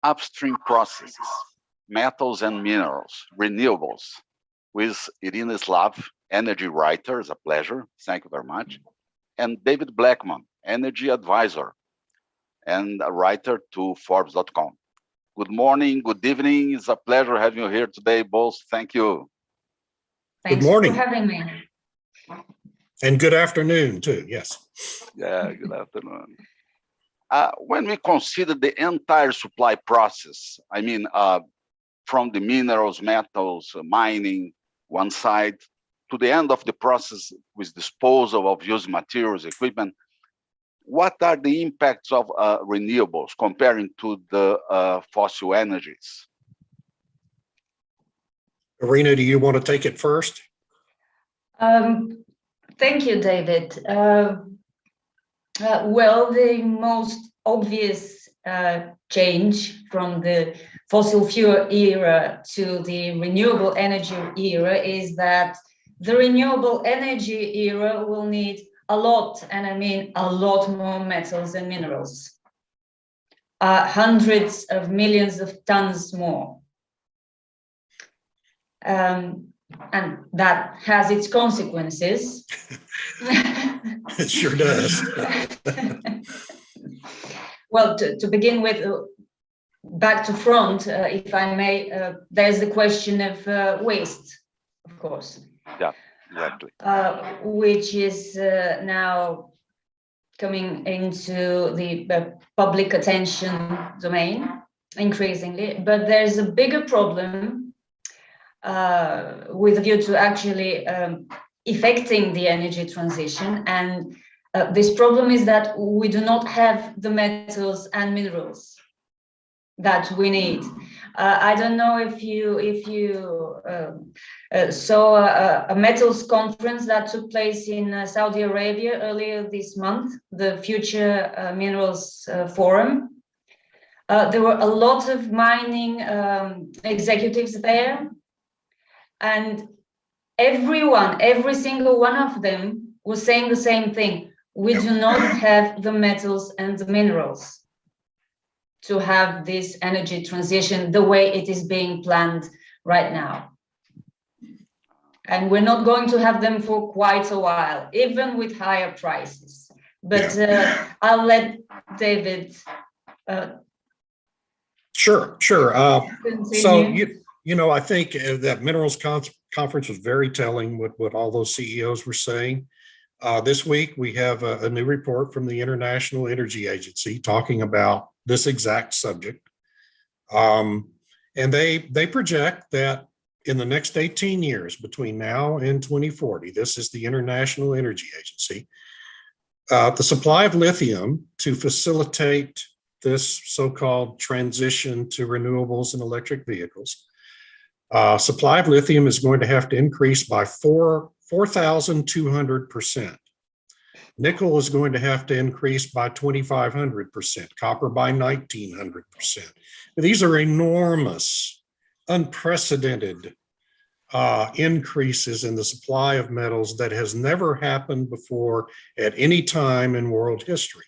Upstream processes, metals and minerals, renewables, with Irina Slav, energy writer. It's a pleasure. Thank you very much. And David Blackman, energy advisor and a writer to Forbes.com. Good morning, good evening. It's a pleasure having you here today, both. Thank you. Thanks good morning for having me. and good afternoon too. Yes. Yeah, good afternoon. When we consider the entire supply process, I mean, from the minerals, metals, mining, one side, to the end of the process with disposal of used materials, equipment, what are the impacts of renewables comparing to the fossil energies? Irina, do you want to take it first? Thank you, David. Well, the most obvious change from the fossil fuel era to the renewable energy era is that the renewable energy era will need a lot, and I mean a lot more metals and minerals, hundreds of millions of tons more. And that has its consequences. It sure does. Well, to begin with, back to front, if I may, there's the question of waste, of course. Yeah, exactly. Which is now coming into the public attention domain increasingly. But there's a bigger problem with a view to actually effecting the energy transition. And this problem is that we do not have the metals and minerals that we need. I don't know if you saw a metals conference that took place in Saudi Arabia earlier this month, the Future Minerals Forum. There were a lot of mining executives there, and every single one of them was saying the same thing. We do not have the metals and the minerals to have this energy transition the way it is being planned right now. And we're not going to have them for quite a while, even with higher prices. But I'll let David Sure. continue. So, you know, I think that minerals conference was very telling what all those CEOs were saying. This week, we have a new report from the International Energy Agency talking about this exact subject. And they project that in the next 18 years, between now and 2040, this is the International Energy Agency, the supply of lithium to facilitate this so-called transition to renewables and electric vehicles, supply of lithium is going to have to increase by 4,200%. Nickel is going to have to increase by 2,500%, copper by 1,900%. These are enormous, unprecedented increases in the supply of metals that has never happened before at any time in world history.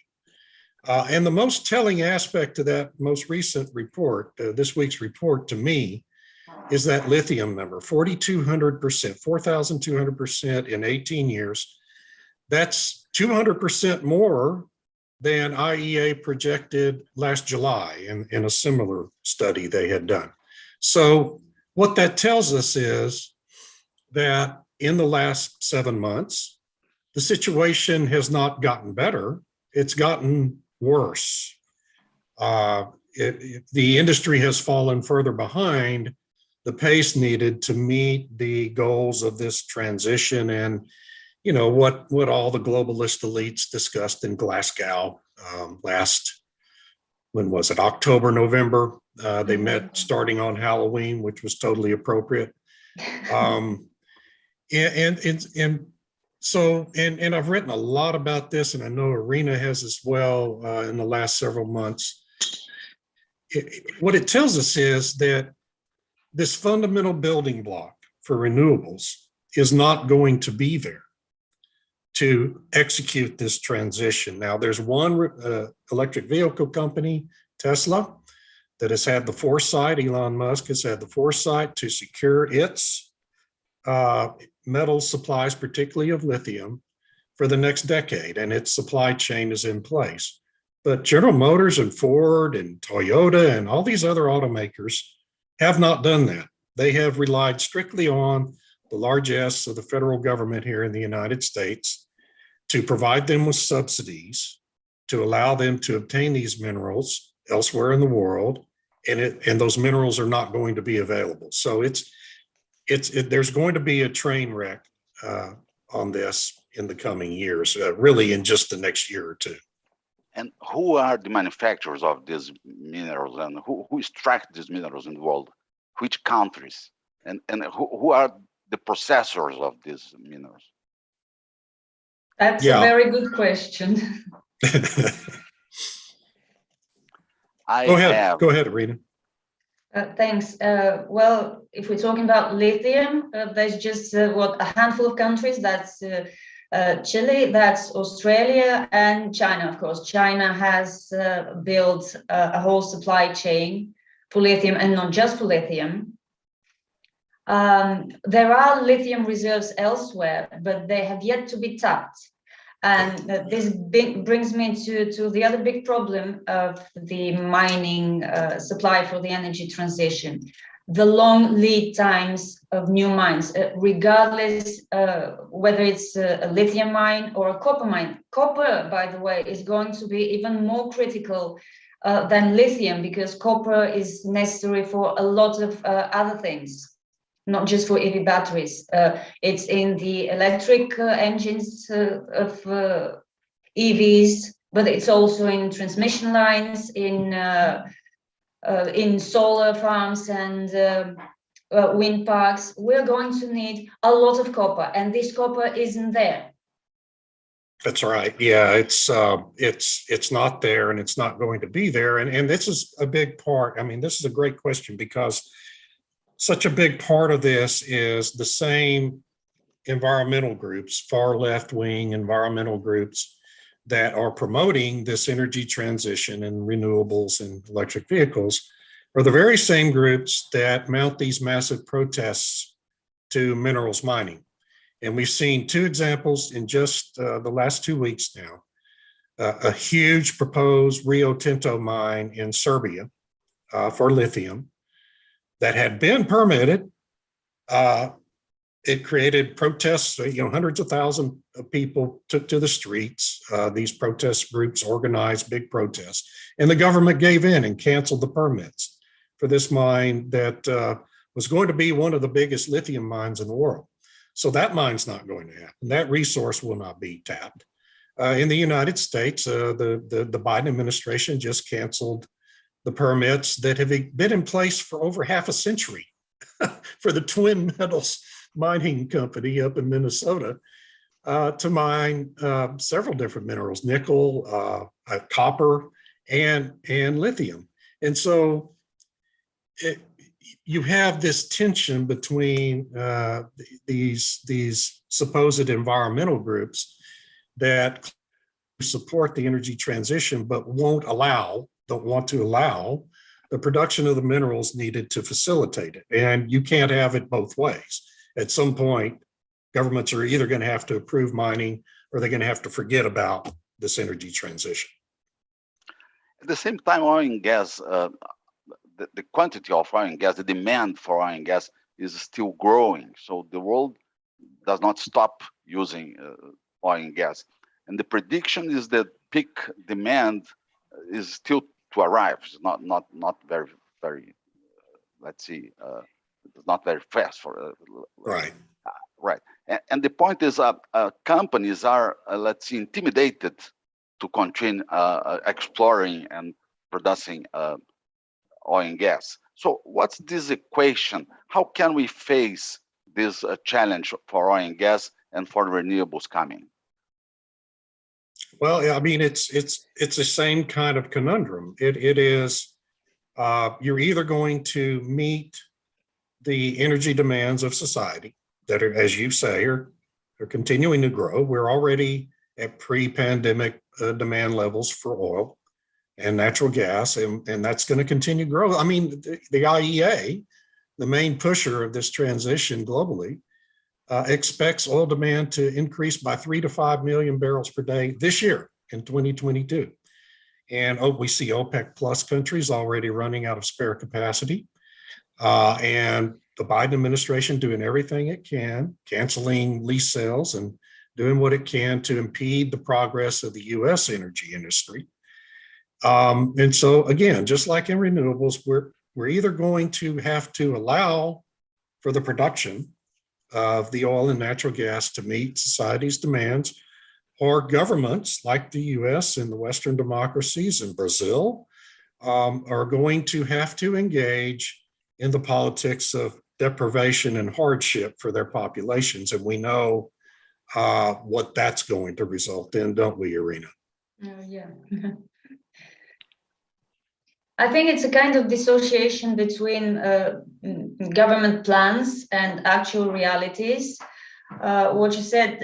And the most telling aspect to that most recent report, this week's report to me, is that lithium number, 4,200%, 4,200% in 18 years. That's 200% more than IEA projected last July in a similar study they had done. So what that tells us is that in the last 7 months, the situation has not gotten better, it's gotten worse. The industry has fallen further behind the pace needed to meet the goals of this transition and you know what all the globalist elites discussed in Glasgow last, when was it, October, November? They met starting on Halloween, which was totally appropriate. And I've written a lot about this, and I know Irina has as well in the last several months. what it tells us is that this fundamental building block for renewables is not going to be there to execute this transition. Now, there's one electric vehicle company, Tesla, that has had the foresight, Elon Musk has had the foresight to secure its metal supplies, particularly of lithium, for the next decade, and its supply chain is in place. But General Motors and Ford and Toyota and all these other automakers have not done that. They have relied strictly on the largesse of the federal government here in the United States to provide them with subsidies to allow them to obtain these minerals elsewhere in the world, and those minerals are not going to be available. So there's going to be a train wreck on this in the coming years, really in just the next year or two. And who are the manufacturers of these minerals, and who extract these minerals in the world? Which countries? And who are the processors of these minerals? That's a very good question. Go ahead, Rita. Thanks. Well, if we're talking about lithium, there's just a handful of countries. That's Chile, that's Australia, and China, of course. China has built a whole supply chain for lithium, and not just for lithium. There are lithium reserves elsewhere, but they have yet to be tapped. And this brings me to the other big problem of the mining supply for the energy transition: the long lead times of new mines, regardless whether it's a lithium mine or a copper mine. Copper, by the way, is going to be even more critical than lithium, because copper is necessary for a lot of other things, not just for EV batteries. It's in the electric engines of EVs, but it's also in transmission lines, in solar farms and wind parks. We're going to need a lot of copper, and this copper isn't there. That's right. Yeah, it's not there, and it's not going to be there. And this is a big part. I mean, this is a great question, because such a big part of this is the same environmental groups, far left-wing environmental groups, that are promoting this energy transition and renewables and electric vehicles, are the very same groups that mount these massive protests to minerals mining. And we've seen two examples in just the last 2 weeks now. A huge proposed Rio Tinto mine in Serbia for lithium that had been permitted. It created protests. Hundreds of thousands of people took to the streets. These protest groups organized big protests, and the government gave in and canceled the permits for this mine that was going to be one of the biggest lithium mines in the world. So that mine's not going to happen. That resource will not be tapped. In the United States, the Biden administration just canceled the permits that have been in place for over half a century for the Twin Metals mining company up in Minnesota to mine several different minerals: nickel, copper, and lithium. And so you have this tension between these supposed environmental groups that support the energy transition, but don't want to allow the production of the minerals needed to facilitate it. And you can't have it both ways. At some point, governments are either going to have to approve mining, or they're going to have to forget about this energy transition. At the same time, oil and gas, the quantity of oil and gas, the demand for oil and gas is still growing. So the world does not stop using oil and gas. And the prediction is that peak demand is still to arrive. It's not very, let's see, it's not very fast for right. Right. And the point is, companies are, let's see, intimidated to continue exploring and producing oil and gas. So what's this equation? How can we face this challenge for oil and gas and for renewables coming? Well, I mean, it's the same kind of conundrum. It is you're either going to meet the energy demands of society that are, as you say, are continuing to grow. We're already at pre-pandemic demand levels for oil and natural gas, and that's going to continue to grow. I mean, the IEA, the main pusher of this transition globally, expects oil demand to increase by 3 to 5 million barrels per day this year in 2022. And we see OPEC plus countries already running out of spare capacity. And the Biden administration doing everything it can, canceling lease sales and doing what it can to impede the progress of the US energy industry. And so again, just like in renewables, we're either going to have to allow for the production of the oil and natural gas to meet society's demands, or governments like the US and the Western democracies and Brazil are going to have to engage in the politics of deprivation and hardship for their populations. And we know what that's going to result in, don't we, Irina? Yeah. I think it's a kind of dissociation between government plans and actual realities. What you said,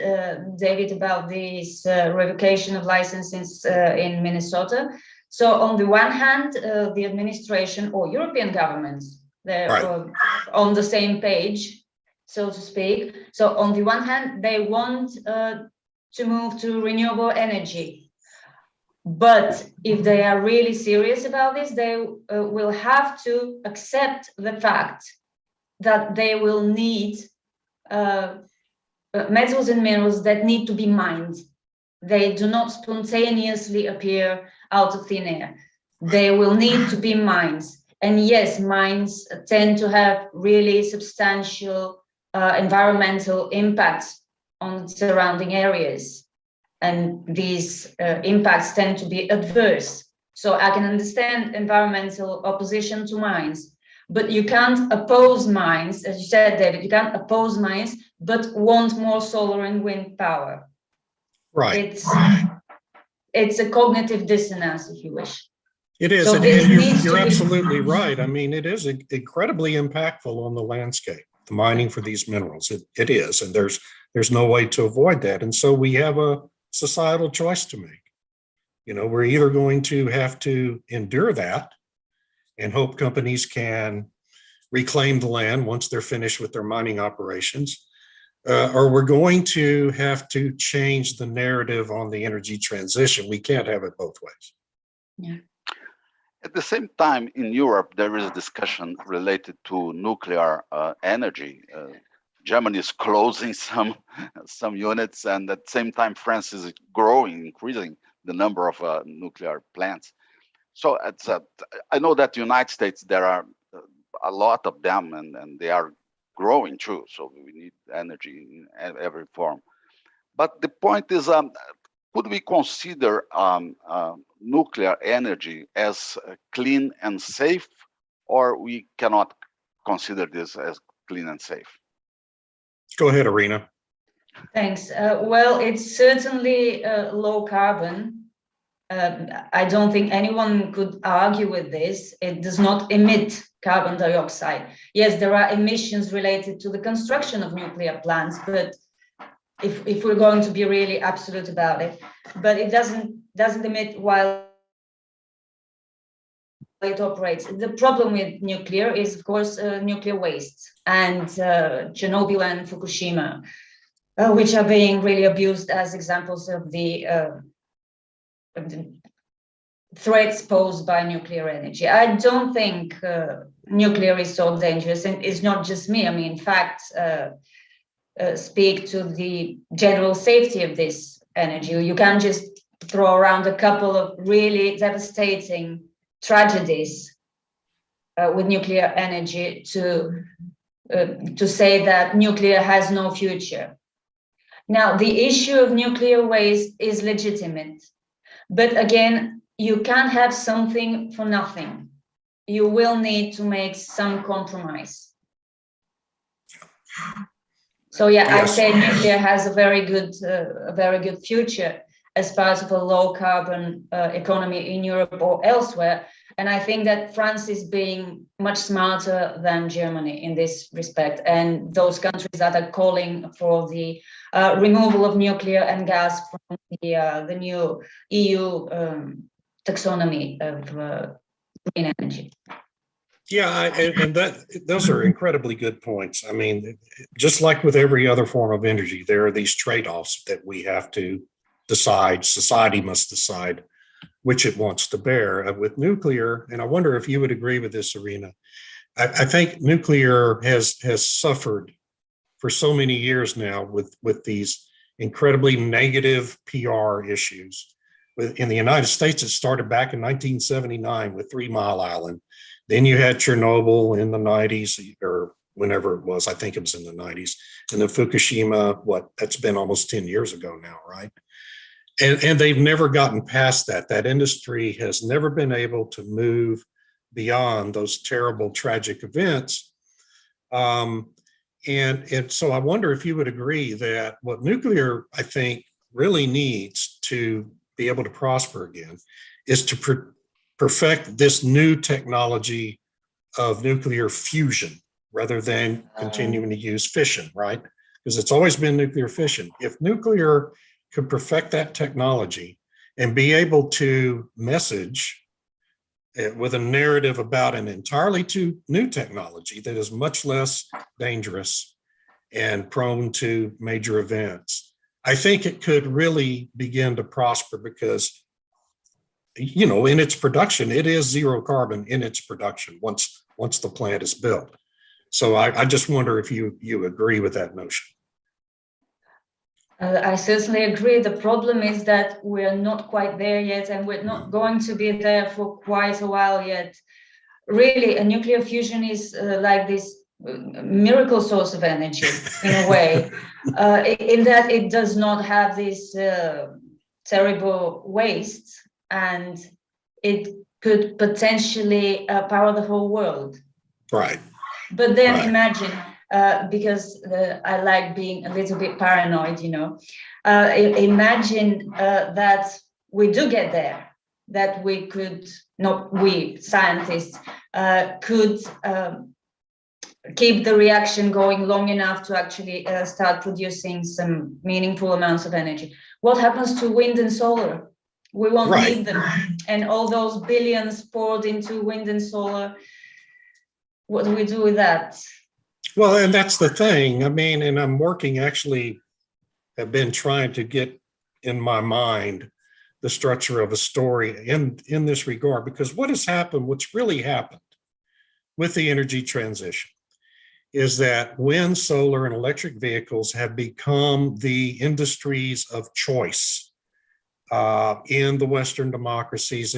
David, about this revocation of licenses in Minnesota. So on the one hand, the administration or European governments, they're Right. On the same page, so to speak. So on the one hand, they want to move to renewable energy. But if they are really serious about this, they will have to accept the fact that they will need metals and minerals that need to be mined. They do not spontaneously appear out of thin air. They will need to be mined. And yes, mines tend to have really substantial environmental impacts on surrounding areas. And these impacts tend to be adverse. So I can understand environmental opposition to mines, but you can't oppose mines, as you said, David, you can't oppose mines, but want more solar and wind power. Right. It's a cognitive dissonance, if you wish. It is, So and this needs you're to be- absolutely right. I mean, it is incredibly impactful on the landscape, the mining for these minerals. It is, and there's no way to avoid that. And so we have a societal choice to make. You know, we're either going to have to endure that and hope companies can reclaim the land once they're finished with their mining operations, or we're going to have to change the narrative on the energy transition. We can't have it both ways. Yeah. At the same time, in Europe, there is a discussion related to nuclear energy. Germany is closing some units, and at the same time, France is increasing the number of nuclear plants. So I know that the United States, there are a lot of them, and they are growing too. So we need energy in every form. But the point is, could we consider nuclear energy as clean and safe, or we cannot consider this as clean and safe? Go ahead, Irina. Thanks. Well, it's certainly low carbon. I don't think anyone could argue with this. It does not emit carbon dioxide. Yes, there are emissions related to the construction of nuclear plants, but if we're going to be really absolute about it, but it doesn't emit while it operates. The problem with nuclear is, of course, nuclear waste, and Chernobyl and Fukushima, which are being really abused as examples of the threats posed by nuclear energy. I don't think nuclear is so dangerous, and it's not just me. I mean, in fact, speak to the general safety of this energy. You can't just throw around a couple of really devastating tragedies with nuclear energy to say that nuclear has no future. Now, the issue of nuclear waste is legitimate, but again, you can't have something for nothing. You will need to make some compromise. So yeah, yes. I say nuclear has a very good future as part of a low carbon economy in Europe or elsewhere. And I think that France is being much smarter than Germany in this respect. And those countries that are calling for the removal of nuclear and gas from the new EU taxonomy of green energy. Yeah, and those are incredibly good points. I mean, just like with every other form of energy, there are these trade-offs that we have to decide. Society must decide which it wants to bear. With nuclear, and I wonder if you would agree with this, Irina. I think nuclear has suffered for so many years now with these incredibly negative PR issues. In the United States, it started back in 1979 with 3 Mile Island. Then you had Chernobyl in the 90s, or whenever it was, I think it was in the 90s. And then Fukushima, that's been almost 10 years ago now, right? And they've never gotten past that. That industry has never been able to move beyond those terrible, tragic events. And so I wonder if you would agree that what nuclear, I think, really needs to be able to prosper again is to perfect this new technology of nuclear fusion rather than continuing to use fission, right? Because it's always been nuclear fission. If nuclear could perfect that technology and be able to message with a narrative about an entirely new technology that is much less dangerous and prone to major events, I think it could really begin to prosper because, in its production, it is zero carbon in its production once the plant is built. So I just wonder if you agree with that notion. I certainly agree. The problem is that we're not quite there yet, and we're not going to be there for quite a while yet. Really, a nuclear fusion is like this miracle source of energy in a way, in that it does not have these terrible wastes, and it could potentially power the whole world. Right. But then imagine, because I like being a little bit paranoid, imagine that we do get there, that we could, not we scientists, could keep the reaction going long enough to actually start producing some meaningful amounts of energy. What happens to wind and solar? We won't need them. And all those billions poured into wind and solar, what do we do with that? Well, and that's the thing. I mean, and I'm working, actually, have been trying to get in my mind the structure of a story in this regard, because what's really happened with the energy transition is that wind, solar, and electric vehicles have become the industries of choice in the Western democracies,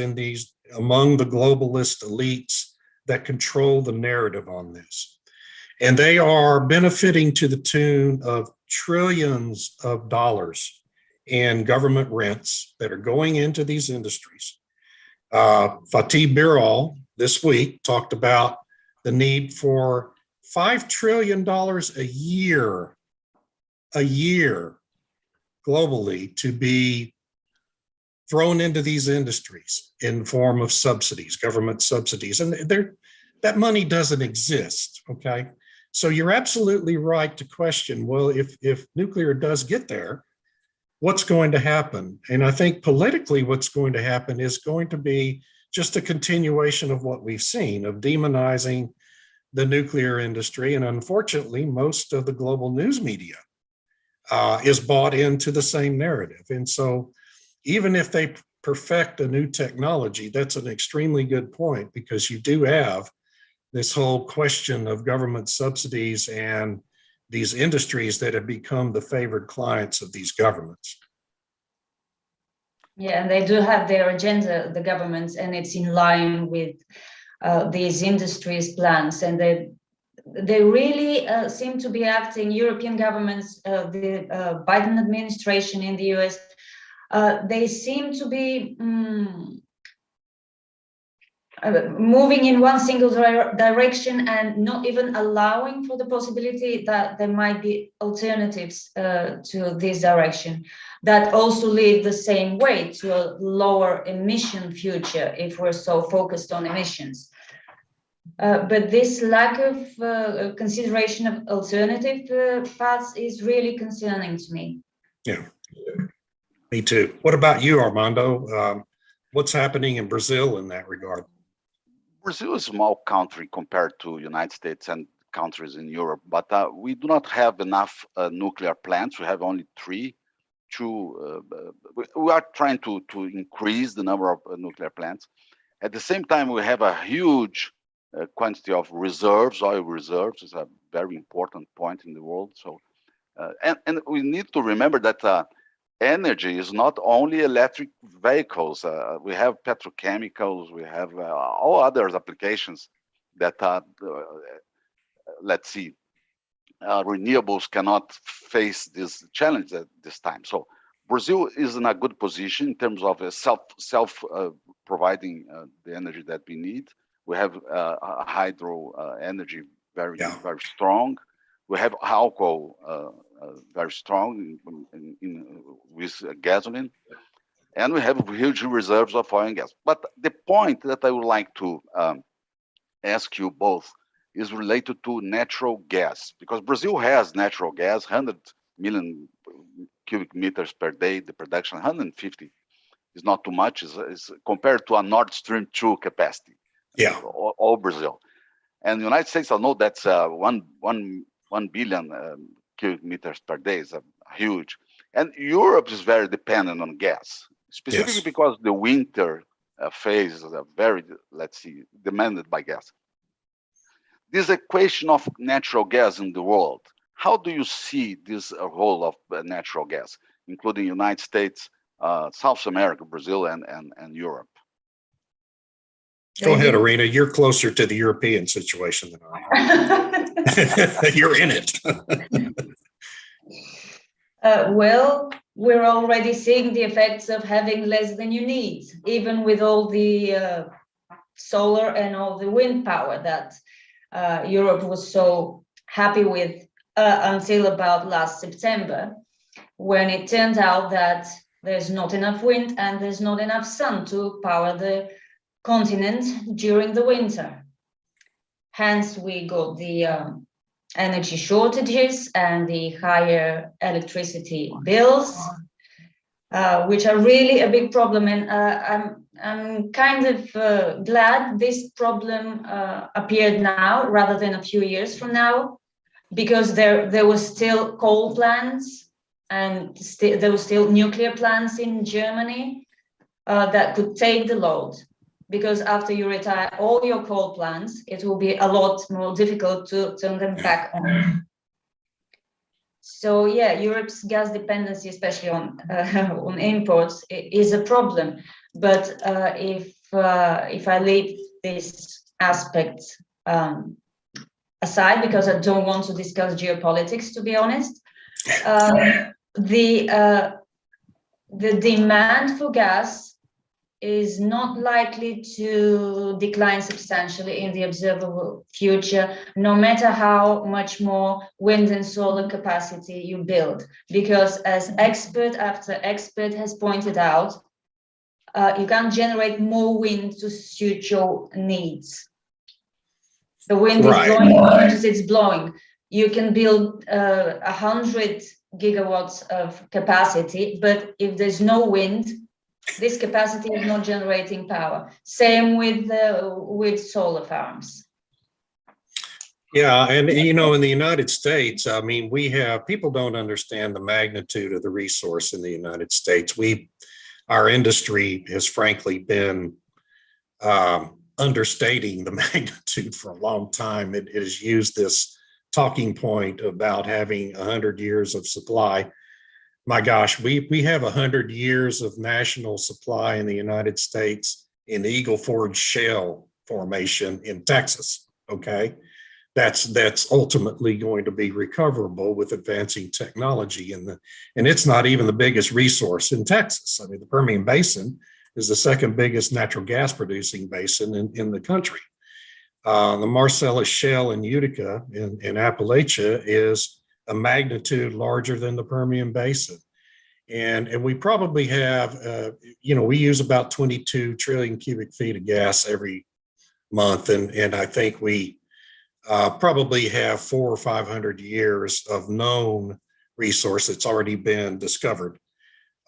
among the globalist elites that control the narrative on this. And they are benefiting to the tune of trillions of dollars in government rents that are going into these industries. Fatih Birol this week talked about the need for $5 trillion a year globally to be thrown into these industries in form of subsidies, government subsidies. And that money doesn't exist, okay? So you're absolutely right to question, well, if nuclear does get there, what's going to happen? And I think politically what's going to happen is going to be just a continuation of what we've seen, of demonizing the nuclear industry. And unfortunately, most of the global news media is bought into the same narrative. And so even if they perfect a new technology, that's an extremely good point, because you do have this whole question of government subsidies and these industries that have become the favored clients of these governments. Yeah, and they do have their agenda, the governments, and it's in line with these industries' plans. And they really seem to be acting, European governments, the Biden administration in the US, they seem to be moving in one single direction and not even allowing for the possibility that there might be alternatives to this direction that also lead the same way to a lower emission future if we're so focused on emissions. But this lack of consideration of alternative paths is really concerning to me. Yeah, me too. What about you, Armando? What's happening in Brazil in that regard? Brazil is a small country compared to United States and countries in Europe, but we do not have enough nuclear plants. We have only three. We are trying to increase the number of nuclear plants. At the same time, we have a huge quantity of reserves, oil reserves. Is a very important point in the world. So, and we need to remember that energy is not only electric vehicles. We have petrochemicals. We have all other applications that let's see, renewables cannot face this challenge at this time. So Brazil is in a good position in terms of self providing the energy that we need. We have hydro energy very strong. We have alcohol very strong with gasoline, and we have huge reserves of oil and gas. But the point that I would like to ask you both is related to natural gas, because Brazil has natural gas, 100 million cubic meters per day. The production 150 is not too much. Is compared to a Nord Stream 2 capacity. Yeah, all Brazil, and the United States. I know that's 1 billion cubic meters per day is huge, and Europe is very dependent on gas, specifically because the winter phase is very, let's see, demanded by gas. This equation of natural gas in the world, how do you see this role of natural gas, including United States, South America, Brazil, and Europe? Go ahead, Irina. You're closer to the European situation than I am. You're in it. Well, we're already seeing the effects of having less than you need, even with all the solar and all the wind power that Europe was so happy with until about last September, when it turned out that there's not enough wind and there's not enough sun to power the continent during the winter. Hence, we got the energy shortages and the higher electricity bills, which are really a big problem. And I'm kind of glad this problem appeared now rather than a few years from now, because there was still coal plants and there was still nuclear plants in Germany that could take the load. Because after you retire all your coal plants, it will be a lot more difficult to turn them back on. So yeah, Europe's gas dependency, especially on imports, is a problem. But if I leave this aspect aside, because I don't want to discuss geopolitics, to be honest, the demand for gas is not likely to decline substantially in the observable future, no matter how much more wind and solar capacity you build. Because as expert after expert has pointed out, you can't generate more wind to suit your needs. The wind is blowing as much as it's blowing. You can build 100 gigawatts of capacity, but if there's no wind, this capacity is not generating power. Same with solar farms. Yeah, and you know, in the United States, I mean, people don't understand the magnitude of the resource in the United States. Our industry has frankly been understating the magnitude for a long time. It has used this talking point about having 100 years of supply. My gosh, we have 100 years of national supply in the United States in the Eagle Ford Shale formation in Texas. Okay, that's ultimately going to be recoverable with advancing technology, and it's not even the biggest resource in Texas. I mean, the Permian Basin is the second biggest natural gas producing basin in the country. The Marcellus Shale in Utica in Appalachia is a magnitude larger than the Permian Basin. And we probably have, we use about 22 trillion cubic feet of gas every month. And I think we probably have 400 or 500 years of known resource that's already been discovered.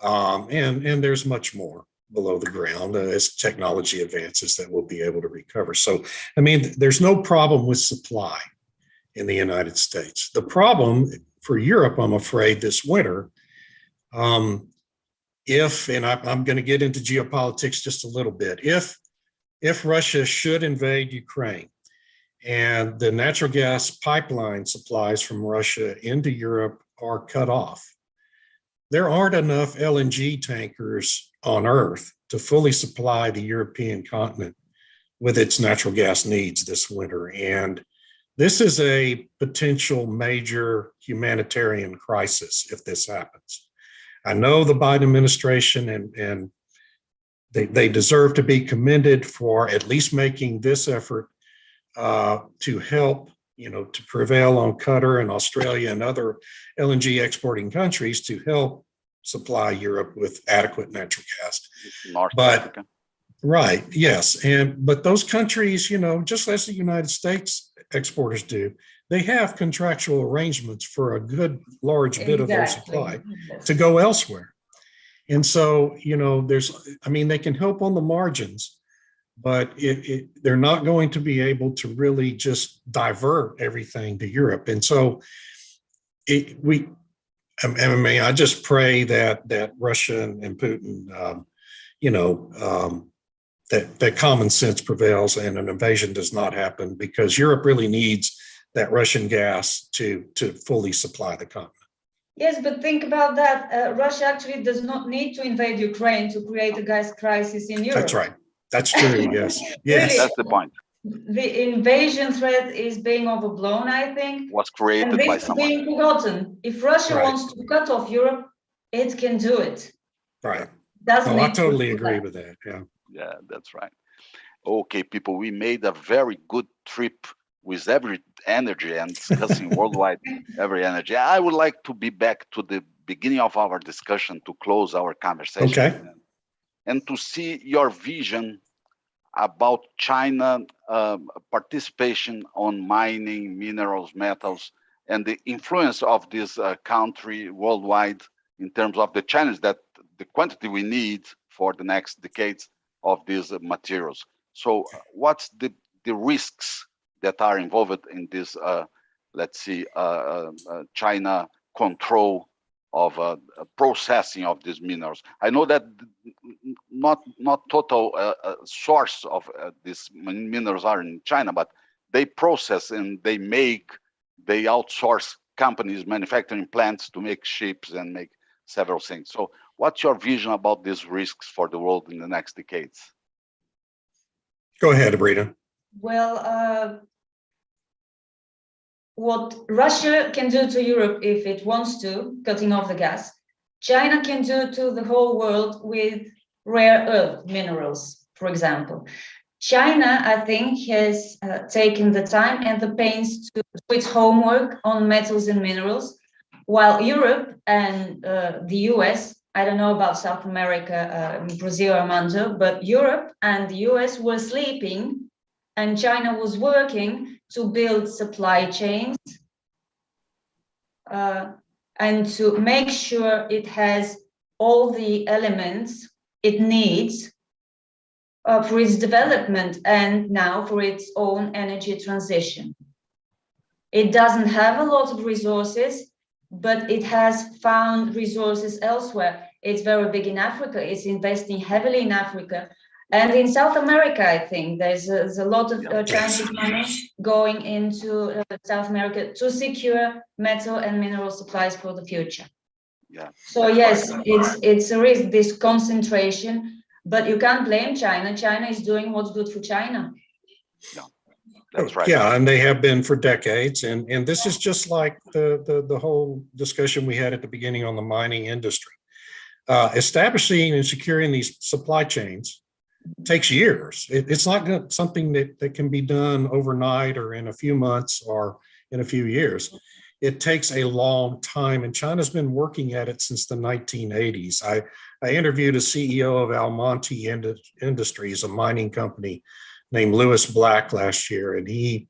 And there's much more below the ground as technology advances that we'll be able to recover. So, I mean, there's no problem with supply in the United States. The problem for Europe, I'm afraid, this winter, I'm going to get into geopolitics just a little bit, if Russia should invade Ukraine and the natural gas pipeline supplies from Russia into Europe are cut off, there aren't enough LNG tankers on Earth to fully supply the European continent with its natural gas needs this winter. And this is a potential major humanitarian crisis if this happens. I know the Biden administration and they deserve to be commended for at least making this effort to help, to prevail on Qatar and Australia and other LNG exporting countries to help supply Europe with adequate natural gas. North Africa. Right, yes. But those countries, just as the United States exporters do, they have contractual arrangements for a good large bit of their supply to go elsewhere. And so, they can help on the margins, but they're not going to be able to really just divert everything to Europe. And so I just pray that Russia and Putin, that common sense prevails and an invasion does not happen, because Europe really needs that Russian gas to fully supply the continent. Yes, but think about that. Russia actually does not need to invade Ukraine to create a gas crisis in Europe. That's right. That's true. Yes. Yes. Really, that's the point. The invasion threat is being overblown, I think. Was created by someone. Being forgotten. If Russia wants to cut off Europe, it can do it. Right. Doesn't I totally agree with that. Yeah. Yeah, that's right. Okay, people, we made a very good trip with every energy and discussing worldwide every energy. I would like to be back to the beginning of our discussion to close our conversation. Okay. And to see your vision about China participation on mining, minerals, metals, and the influence of this country worldwide in terms of the challenge that the quantity we need for the next decades of these materials. So what's the risks that are involved in this, China control of processing of these minerals? I know that not total source of these minerals are in China, but they process and they outsource companies, manufacturing plants to make ships and make several things. So what's your vision about these risks for the world in the next decades? Go ahead, Abrita. Well, what Russia can do to Europe if it wants to, cutting off the gas, China can do to the whole world with rare earth minerals, for example. China, I think, has taken the time and the pains to do its homework on metals and minerals, while Europe and the US, I don't know about South America, Brazil, Armando, but Europe and the US were sleeping and China was working to build supply chains and to make sure it has all the elements it needs for its development and now for its own energy transition. It doesn't have a lot of resources, but it has found resources elsewhere. It's very big in Africa. It's investing heavily in Africa. And in South America, I think there's a lot of Chinese money going into South America to secure metal and mineral supplies for the future. Yeah. So yes, it's a risk, this concentration, but you can't blame China. China is doing what's good for China. Yeah, that's right. Yeah, and they have been for decades. And this is just like the whole discussion we had at the beginning on the mining industry. Establishing and securing these supply chains takes years. It's not something that can be done overnight or in a few months or in a few years. It takes a long time, and China's been working at it since the 1980s. I interviewed a CEO of Almonte Industries, a mining company named Lewis Black last year, and he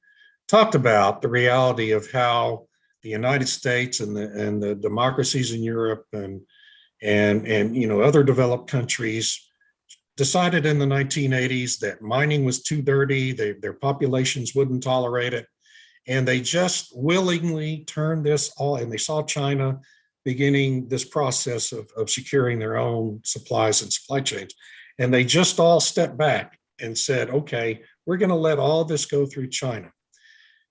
talked about the reality of how the United States and the democracies in Europe and other developed countries decided in the 1980s that mining was too dirty, their populations wouldn't tolerate it, and they just willingly turned this all, and they saw China beginning this process of securing their own supplies and supply chains. And they just all stepped back and said, okay, we're going to let all this go through China.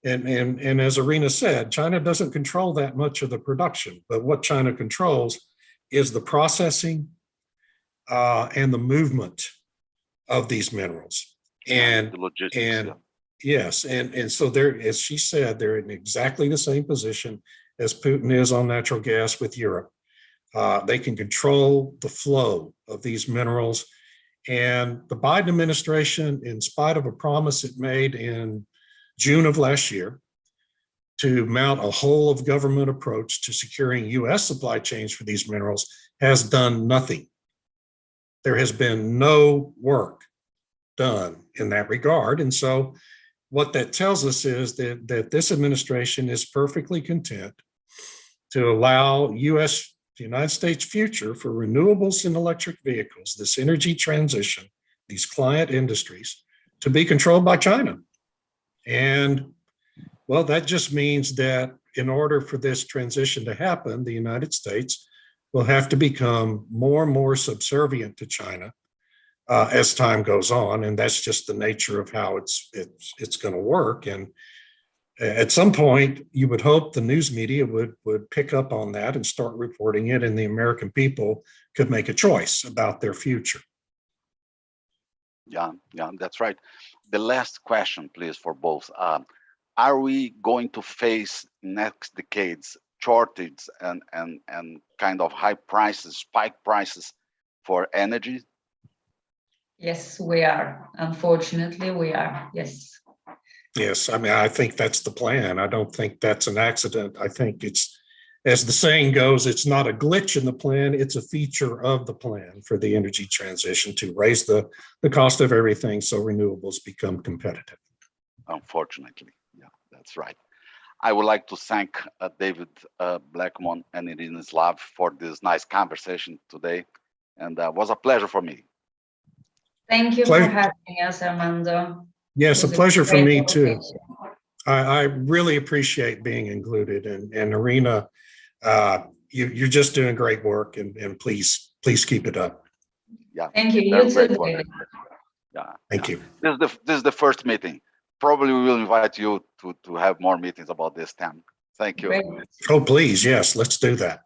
And as Irina said, China doesn't control that much of the production, but what China controls is the processing and the movement of these minerals. And the logistics, and yes, and so they're, as she said, they're in exactly the same position as Putin is on natural gas with Europe. They can control the flow of these minerals. And the Biden administration, in spite of a promise it made in June of last year to mount a whole of government approach to securing US supply chains for these minerals, has done nothing. There has been no work done in that regard. And so what that tells us is that this administration is perfectly content to allow the United States future for renewables and electric vehicles, this energy transition, these client industries, to be controlled by China. And well, that just means that in order for this transition to happen, the United States will have to become more and more subservient to China as time goes on, and that's just the nature of how it's going to work. And at some point, you would hope the news media would pick up on that and start reporting it, and the American people could make a choice about their future. Yeah, that's right. The last question, please, for both. Are we going to face next decades shortage and kind of high prices, spike prices for energy? Yes, we are. Unfortunately, we are. Yes. Yes, I mean, I think that's the plan. I don't think that's an accident. I think it's, as the saying goes, it's not a glitch in the plan, it's a feature of the plan for the energy transition to raise the cost of everything so renewables become competitive. Unfortunately, yeah, that's right. I would like to thank David Blackmon and Irina Slav for this nice conversation today, and was a pleasure for me. Thank you for having us, Armando. Yes, a pleasure for me too. conversation. I really appreciate being included, and Irina, you're just doing great work, and please keep it up. Yeah. Thank you. Very You too, grateful. David. Yeah. Thank you. This is the first meeting. Probably we will invite you to have more meetings about this theme. Thank you. Great. Oh, please, yes, let's do that.